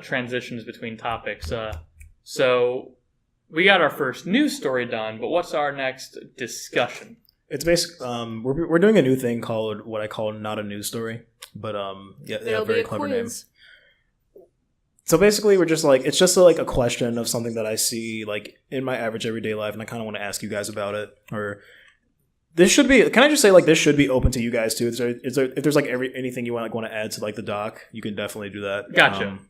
transitions between topics. So we got our first news story done, but what's our next discussion? It's basically we're doing a new thing called what I call not a news story, but very clever name. So basically, we're just like it's just a question of something that I see like in my average everyday life, and I kind of want to ask you guys about it. Or this should be. Can I just say like this should be open to you guys too? If there's like anything you want to add to like the doc, you can definitely do that. Gotcha.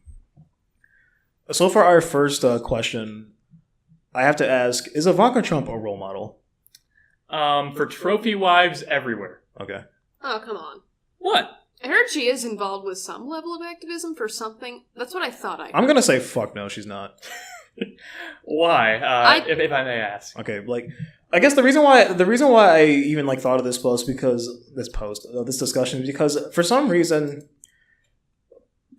So for our first question, I have to ask: is Ivanka Trump a role model? For trophy wives everywhere. Okay. Oh, come on. What? I heard she is involved with some level of activism for something. That's what I thought I heard. I'm going to say fuck no, she's not. Why? If I may ask. Okay, like, I guess the reason why I even like thought of this discussion is because for some reason,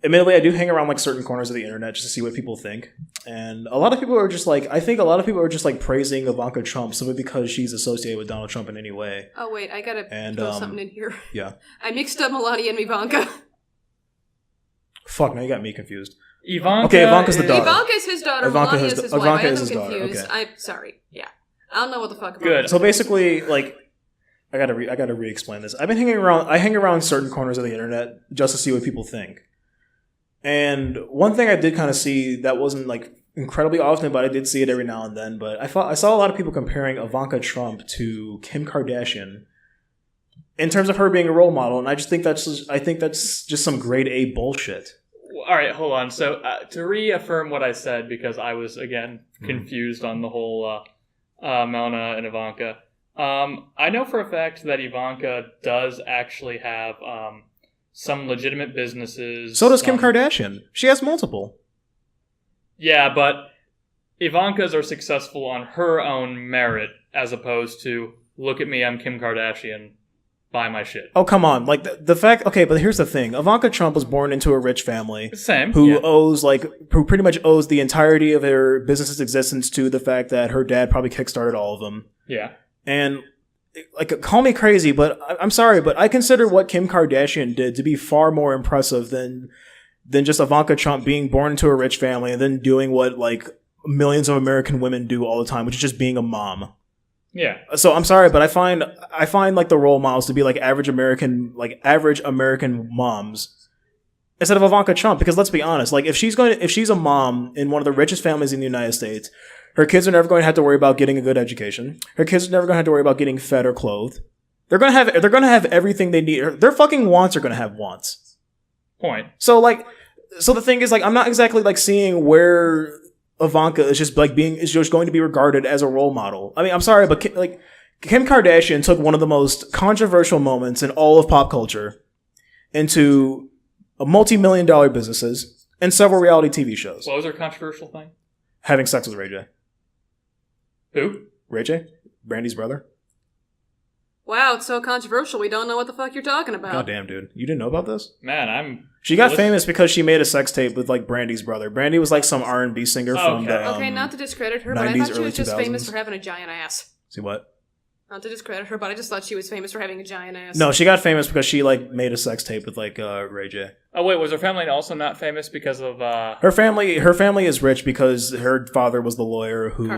admittedly, I do hang around like certain corners of the internet just to see what people think. And a lot of people are just like, I think a lot of people are just like praising Ivanka Trump simply because she's associated with Donald Trump in any way. Oh, wait, I gotta throw something in here. Yeah. I mixed up Melania and Ivanka. Fuck, now you got me confused. Ivanka's the daughter. Ivanka's his daughter, Melania's his wife. Ivanka I is got his them daughter. confused. Okay. I'm sorry. Yeah. I don't know what the fuck. Good. So basically, like, I gotta re-explain this. I hang around certain corners of the internet just to see what people think. And one thing I did kind of see that wasn't like incredibly often, but I did see it every now and then. But I saw a lot of people comparing Ivanka Trump to Kim Kardashian in terms of her being a role model, and I think that's just some grade A bullshit. All right, hold on. So to reaffirm what I said, because I was again confused on the whole Melna and Ivanka. I know for a fact that Ivanka does actually have some legitimate businesses. So does Kim Kardashian. She has multiple. Yeah, but Ivanka's are successful on her own merit as opposed to, look at me, I'm Kim Kardashian, buy my shit. Oh, come on. Like, the fact... Okay, but here's the thing. Ivanka Trump was born into a rich family. Same. Who pretty much owes the entirety of her business's existence to the fact that her dad probably kickstarted all of them. Yeah. And... like, call me crazy, but I'm sorry, but I consider what Kim Kardashian did to be far more impressive than just Ivanka Trump being born into a rich family and then doing what like millions of American women do all the time, which is just being a mom. Yeah. So I'm sorry, but I find like the role models to be like average American moms instead of Ivanka Trump, because let's be honest, like if she's a mom in one of the richest families in the United States, her kids are never going to have to worry about getting a good education. Her kids are never going to have to worry about getting fed or clothed. They're going to have everything they need. Their fucking wants are going to have wants. Point. So the thing is, like, I'm not exactly like seeing where Ivanka is just going to be regarded as a role model. I mean, I'm sorry, but Kim Kardashian took one of the most controversial moments in all of pop culture into a multi-million-dollar businesses and several reality TV shows. What was her controversial thing? Having sex with Ray J. Who? Ray J? Brandy's brother. Wow, it's so controversial. We don't know what the fuck you're talking about. God damn, dude. You didn't know about this? Man, She got famous because she made a sex tape with like Brandy's brother. Brandy was like some R&B singer from the okay, not to discredit her, but 90s, I thought she was just 2000s. famous for having a giant ass. See what? Not to discredit her, but I just thought she was famous for having a giant ass. No, she got famous because she like made a sex tape with like Ray J. Oh wait, was her family also not famous because of Her family is rich because her father was the lawyer who who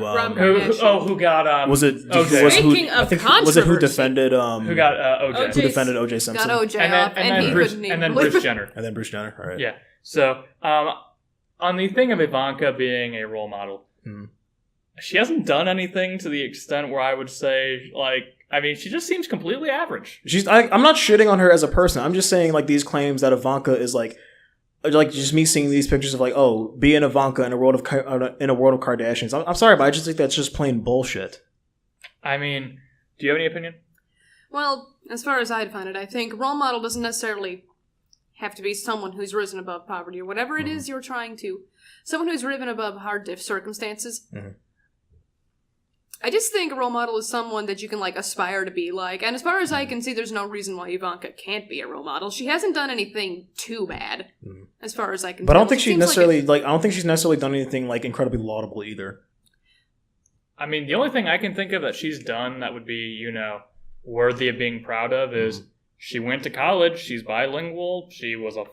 got was it OJ. Speaking of controversy, was it who defended who got OJ? Who defended OJ Simpson? Got OJ off, and then Bruce Jenner. And then Bruce Jenner. All right. Yeah. So on the thing of Ivanka being a role model, she hasn't done anything to the extent where I would say, like, I mean, she just seems completely average. I'm not shitting on her as a person. I'm just saying, like, these claims that Ivanka is like just me seeing these pictures of like, oh, be an Ivanka in a world of Kardashians. I'm sorry, but I just think that's just plain bullshit. I mean, do you have any opinion? Well, as far as I define it, I think role model doesn't necessarily have to be someone who's risen above poverty or whatever it is you're trying to. Someone who's risen above hard circumstances. Mm-hmm. I just think a role model is someone that you can, like, aspire to be like. And as far as I can see, there's no reason why Ivanka can't be a role model. She hasn't done anything too bad, as far as I can But tell. I don't think she's necessarily, I don't think she's necessarily done anything, like, incredibly laudable either. I mean, the only thing I can think of that she's done that would be, worthy of being proud of is she went to college, she's bilingual, she was a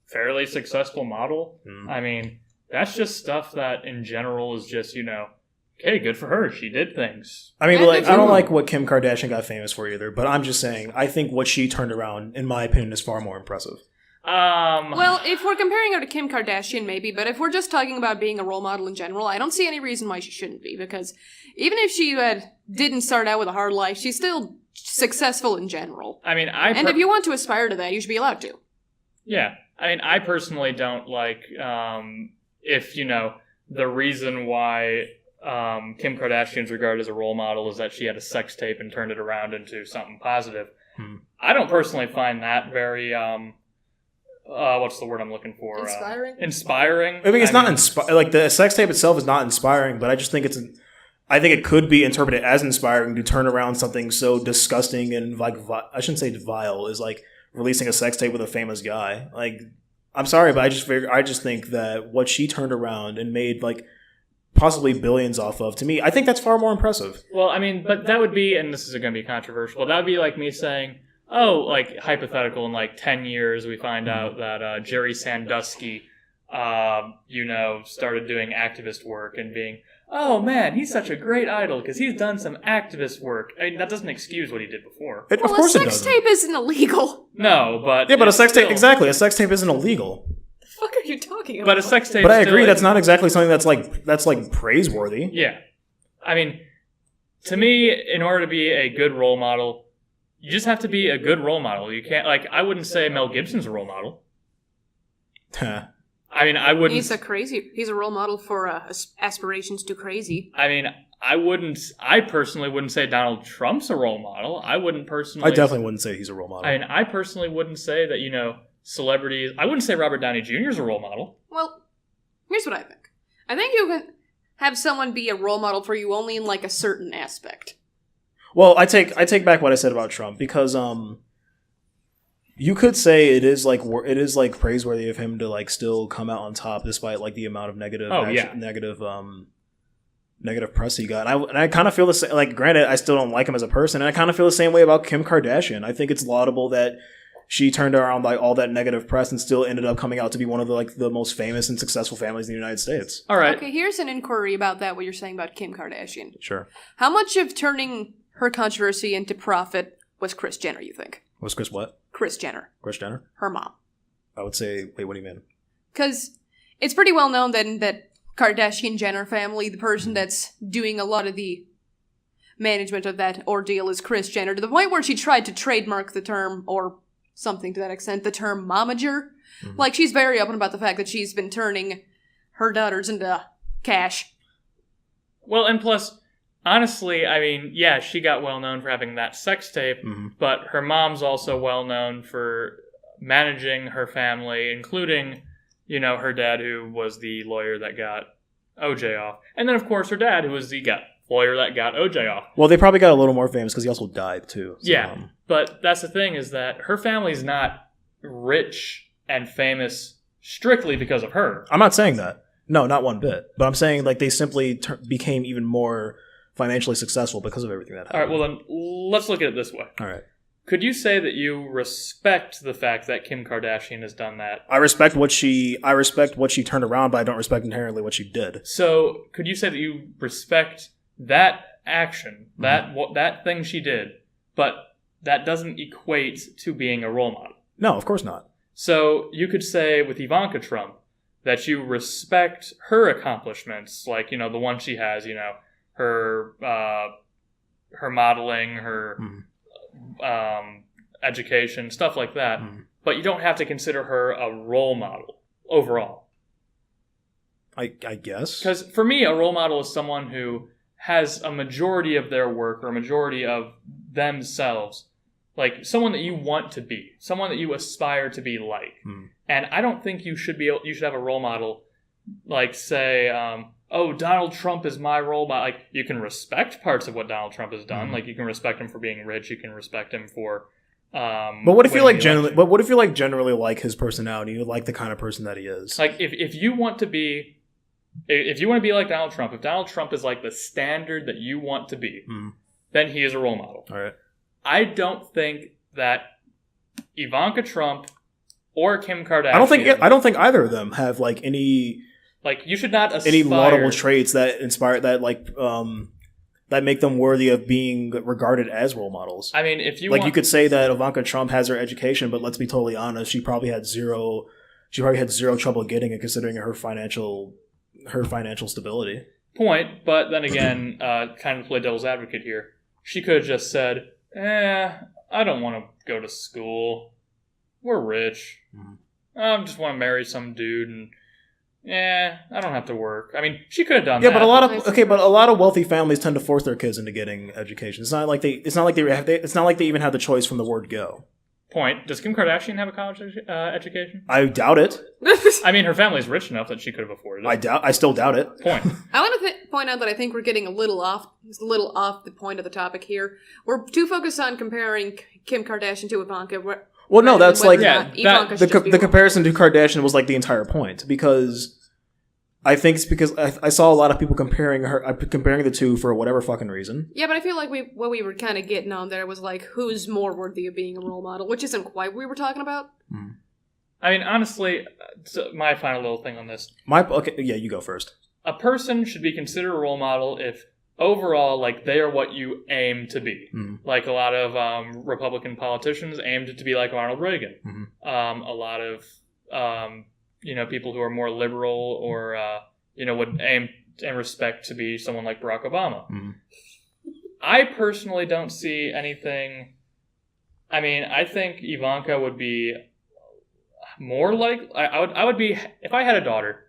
fairly successful model. Mm. I mean, that's just stuff that in general is just, okay, good for her. She did things. I mean, And like, there's I don't more. like what Kim Kardashian got famous for either, but I'm just saying, I think what she turned around, in my opinion, is far more impressive. Well, if we're comparing her to Kim Kardashian, maybe, but if we're just talking about being a role model in general, I don't see any reason why she shouldn't be, because even if she didn't start out with a hard life, she's still successful in general. I mean, And if you want to aspire to that, you should be allowed to. Yeah. I mean, I personally don't like if, the reason why Kim Kardashian's regarded as a role model is that she had a sex tape and turned it around into something positive. I don't personally find that very, what's the word I'm looking for? Inspiring? I mean, it's not inspiring. Like, the sex tape itself is not inspiring, but I just think I think it could be interpreted as inspiring to turn around something so disgusting and, like, I shouldn't say vile, is like releasing a sex tape with a famous guy. Like, I'm sorry, but I just think that what she turned around and made, like, possibly billions off of, to me, I think that's far more impressive. Well, I mean, but that would be, and this is going to be controversial, that would be like me saying, oh, like, hypothetical, in like 10 years we find out that Jerry Sandusky, started doing activist work and being, oh man, he's such a great idol because he's done some activist work. I mean, that doesn't excuse what he did before. Of Well, a course it sex doesn't. tape isn't illegal. No, but... Yeah, but a sex tape, still- exactly, a sex tape isn't illegal. The fuck are you talking about? But a sex tape But I still agree, that's isn't- not exactly something that's like praiseworthy. Yeah. I mean, to me, in order to be a good role model, you just have to be a good role model. You can't, like, I wouldn't say Mel Gibson's a role model. I mean, I wouldn't... He's a role model for aspirations to crazy. I mean, I personally wouldn't say Donald Trump's a role model. I definitely wouldn't say he's a role model. I mean, I personally wouldn't say that, celebrities... I wouldn't say Robert Downey Jr. is a role model. Well, here's what I think. I think you can have someone be a role model for you only in, like, a certain aspect. Well, I take back what I said about Trump, because you could say it is like praiseworthy of him to, like, still come out on top despite, like, the amount of negative press he got. And I kind of feel the same. Like, granted, I still don't like him as a person, and I kind of feel the same way about Kim Kardashian. I think it's laudable that she turned around, like, all that negative press and still ended up coming out to be one of the most famous and successful families in the United States. All right. Okay, here's an inquiry about that, what you're saying about Kim Kardashian. Sure. How much of turning her controversy into profit was Kris Jenner, you think? Was Kris what? Kris Jenner. Kris Jenner? Her mom. I would say, wait, what do you mean? Because it's pretty well known that Kardashian-Jenner family, the person that's doing a lot of the management of that ordeal is Kris Jenner, to the point where she tried to trademark the term, or something to that extent, the term momager. Mm-hmm. Like, she's very open about the fact that she's been turning her daughters into cash. Well, and plus, honestly, I mean, yeah, she got well known for having that sex tape, but her mom's also well known for managing her family, including, her dad, who was the lawyer that got OJ off. And then, of course, her dad, who was the lawyer that got OJ off. Well, they probably got a little more famous because he also died, too. So, yeah, but that's the thing, is that her family's not rich and famous strictly because of her. I'm not saying that. No, not one bit. But I'm saying, like, they simply became even more financially successful because of everything that happened. All right, well then, let's look at it this way. All right. Could you say that you respect the fact that Kim Kardashian has done that? I respect what she turned around, but I don't respect inherently what she did. So, could you say that you respect that action, that thing she did, but that doesn't equate to being a role model? No, of course not. So, you could say with Ivanka Trump that you respect her accomplishments, like, the one she has, her modeling, her education, stuff like that. But you don't have to consider her a role model overall. I guess. Because for me, a role model is someone who has a majority of their work or a majority of themselves, like someone that you want to be, someone that you aspire to be like. And I don't think you should have a role model like, say, oh, Donald Trump is my role model. Like, you can respect parts of what Donald Trump has done. Like, you can respect him for being rich. You can respect him for. But what if you like generally? But what if you like generally like his personality? You like the kind of person that he is. Like, if you want to be like Donald Trump, if Donald Trump is like the standard that you want to be, then he is a role model. All right. I don't think that Ivanka Trump or Kim Kardashian. I don't think either of them have like any like you should not aspire. any laudable traits that inspire that that make them worthy of being regarded as role models. I mean, if you you could say that Ivanka Trump has her education, but let's be totally honest, she probably had zero trouble getting it, considering her financial stability. Point, but then again, kind of play devil's advocate here. She could have just said, I don't want to go to school. We're rich. I just want to marry some dude and I don't have to work. I mean, she could have done that. Yeah, but a lot of wealthy families tend to force their kids into getting education. It's not like they even have the choice from the word go. Point. Does Kim Kardashian have a college education? I doubt it. I mean, her family's rich enough that she could have afforded it. I still doubt it. Point. I want to point out that I think we're getting a little off the point of the topic here. We're too focused on comparing Kim Kardashian to Ivanka. Well, no, that's like the comparison to Kardashian was like the entire point, because I think it's because I saw a lot of people comparing the two for whatever fucking reason. Yeah, but I feel like what we were kind of getting on there was like, who's more worthy of being a role model, which isn't quite what we were talking about. I mean, honestly, my final little thing on this. You go first. A person should be considered a role model if overall, like, they are what you aim to be. Like a lot of Republican politicians aimed to be like Ronald Reagan. A lot of people who are more liberal or would aim and respect to be someone like Barack Obama. I personally don't see anything. I mean, I think Ivanka would be more like I would be if I had a daughter.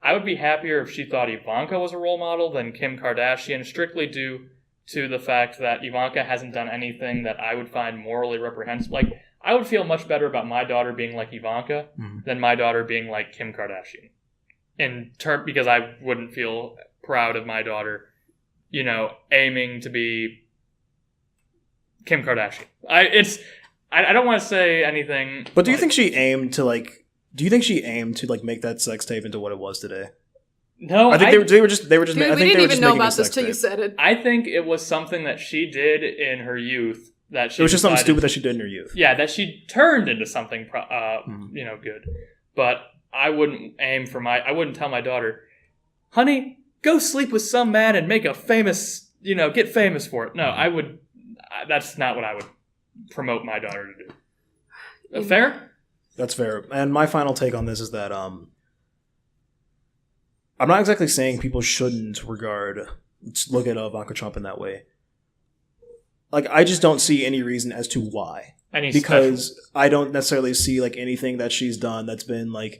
I would be happier if she thought Ivanka was a role model than Kim Kardashian, strictly due to the fact that Ivanka hasn't done anything that I would find morally reprehensible. Like, I would feel much better about my daughter being like Ivanka than my daughter being like Kim Kardashian. Because I wouldn't feel proud of my daughter, aiming to be Kim Kardashian. I don't want to say anything. But do you think she aimed to make that sex tape into what it was today? No, I think they were just. Dude, we didn't even know about this till you said it. I think it was something that she did in her youth. It was just something stupid that she did in her youth. Yeah, that she turned into something, good. But I wouldn't I wouldn't tell my daughter, honey, go sleep with some man and make a famous, get famous for it. No, I would. That's not what I would promote my daughter to do. Fair? That's fair. And my final take on this is that I'm not exactly saying people shouldn't look at Ivanka Trump in that way. Like, I just don't see any reason as to why. Because I don't necessarily see like anything that she's done that's been like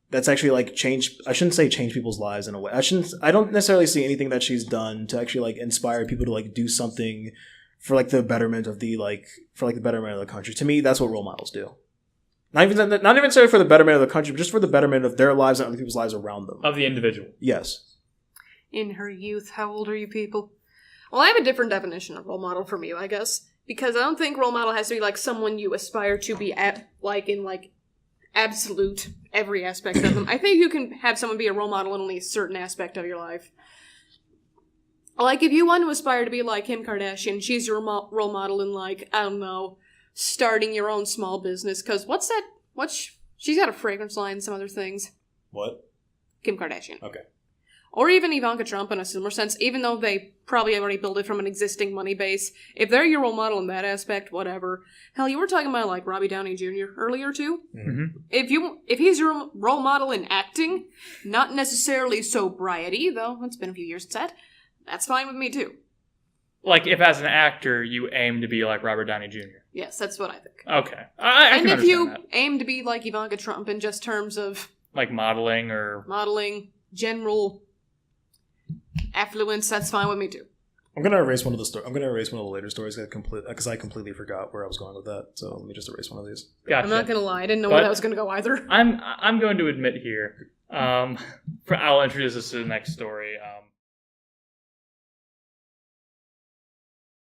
that's actually like changed. I shouldn't say change people's lives in a way. I don't necessarily see anything that she's done to actually like inspire people to like do something for like the betterment of the country. To me, that's what role models do. Not even necessarily for the betterment of the country, but just for the betterment of their lives and other people's lives around them. Of the individual. Yes. In her youth, how old are you people? Well, I have a different definition of role model from you, I guess. Because I don't think role model has to be like someone you aspire to be in absolute every aspect of them. I think you can have someone be a role model in only a certain aspect of your life. Like, if you want to aspire to be like Kim Kardashian, she's your role model in, like, I don't know, starting your own small business. Because she's got a fragrance line and some other things. What? Kim Kardashian. Okay. Or even Ivanka Trump in a similar sense, even though they probably already built it from an existing money base. If they're your role model in that aspect, whatever. Hell, you were talking about, like, Robbie Downey Jr. earlier, too? Mm-hmm. If he's your role model in acting, not necessarily sobriety, though it's been a few years since that's fine with me, too. Like, if as an actor, you aim to be like Robert Downey Jr. Yes, that's what I think. Okay. I and can if you that. aim to be like Ivanka Trump in just terms of... Like modeling, general affluence, that's fine with me, too. I'm gonna erase one of the later stories because I completely forgot where I was going with that. So let me just erase one of these. Gotcha. I'm not gonna lie, I didn't know where that was gonna go either. I'm going to admit here. I'll introduce this to the next story.